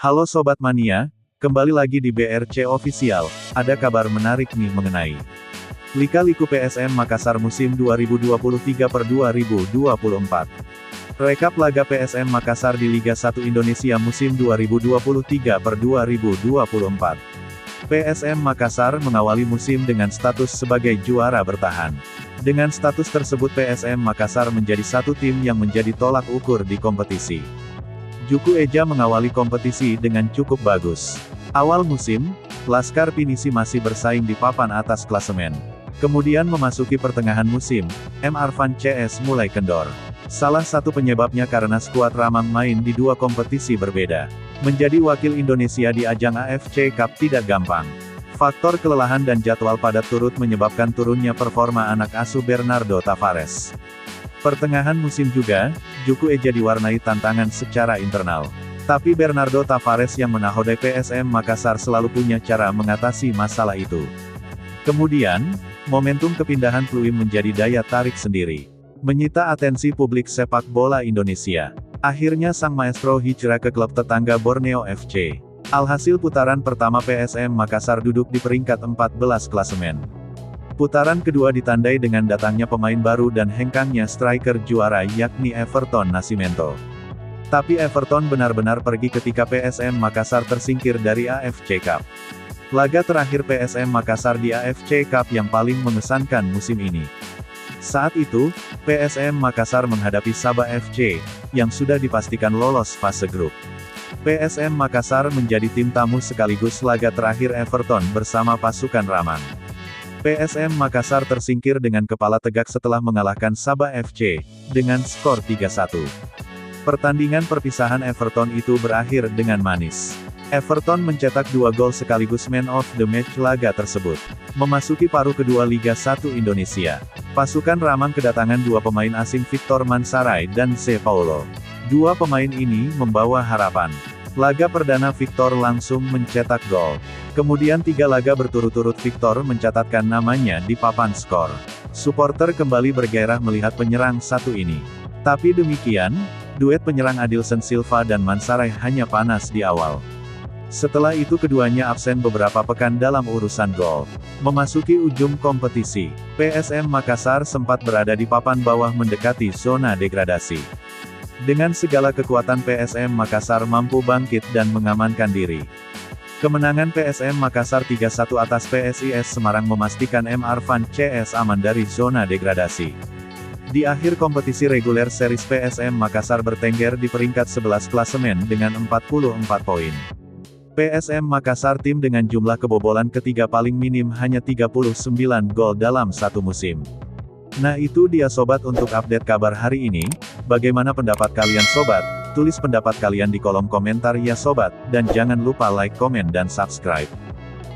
Halo Sobat Mania, kembali lagi di BRC Official, ada kabar menarik nih mengenai Lika-liku PSM Makassar musim 2023/2024. Rekap laga PSM Makassar di Liga 1 Indonesia musim 2023/2024. PSM Makassar mengawali musim dengan status sebagai juara bertahan. Dengan status tersebut PSM Makassar menjadi satu tim yang menjadi tolak ukur di kompetisi. Juku Eja mengawali kompetisi dengan cukup bagus. Awal musim, Laskar Pinisi masih bersaing di papan atas klasemen. Kemudian memasuki pertengahan musim, M. Arfan CS mulai kendor. Salah satu penyebabnya karena skuad Ramang main di dua kompetisi berbeda. Menjadi wakil Indonesia di ajang AFC Cup tidak gampang. Faktor kelelahan dan jadwal padat turut menyebabkan turunnya performa anak asuh Bernardo Tavares. Pertengahan musim juga, Juku Eja diwarnai tantangan secara internal. Tapi Bernardo Tavares yang menahodai PSM Makassar selalu punya cara mengatasi masalah itu. Kemudian, momentum kepindahan Pluim menjadi daya tarik sendiri. Menyita atensi publik sepak bola Indonesia. Akhirnya sang maestro hijrah ke klub tetangga Borneo FC. Alhasil putaran pertama PSM Makassar duduk di peringkat 14 klasemen. Putaran kedua ditandai dengan datangnya pemain baru dan hengkangnya striker juara yakni Everton Nascimento. Tapi Everton benar-benar pergi ketika PSM Makassar tersingkir dari AFC Cup. Laga terakhir PSM Makassar di AFC Cup yang paling mengesankan musim ini. Saat itu, PSM Makassar menghadapi Sabah FC, yang sudah dipastikan lolos fase grup. PSM Makassar menjadi tim tamu sekaligus laga terakhir Everton bersama pasukan Ramang. PSM Makassar tersingkir dengan kepala tegak setelah mengalahkan Sabah FC, dengan skor 3-1. Pertandingan perpisahan Everton itu berakhir dengan manis. Everton mencetak 2 gol sekaligus man of the match laga tersebut. Memasuki paruh kedua Liga 1 Indonesia. Pasukan Ramang kedatangan dua pemain asing Victor Mansaray dan C. Paulo. Dua pemain ini membawa harapan. Laga perdana Victor langsung mencetak gol. Kemudian 3 laga berturut-turut Victor mencatatkan namanya di papan skor. Supporter kembali bergairah melihat penyerang satu ini. Tapi demikian, duet penyerang Adilson Silva dan Mansaray hanya panas di awal. Setelah itu keduanya absen beberapa pekan dalam urusan gol. Memasuki ujung kompetisi, PSM Makassar sempat berada di papan bawah mendekati zona degradasi. Dengan segala kekuatan PSM Makassar mampu bangkit dan mengamankan diri. Kemenangan PSM Makassar 3-1 atas PSIS Semarang memastikan M. Arfan CS aman dari zona degradasi. Di akhir kompetisi reguler series PSM Makassar bertengger di peringkat 11 klasemen dengan 44 poin. PSM Makassar tim dengan jumlah kebobolan ketiga paling minim hanya 39 gol dalam satu musim. Nah itu dia sobat untuk update kabar hari ini. Bagaimana pendapat kalian sobat? Tulis pendapat kalian di kolom komentar ya sobat, dan jangan lupa like, komen dan subscribe.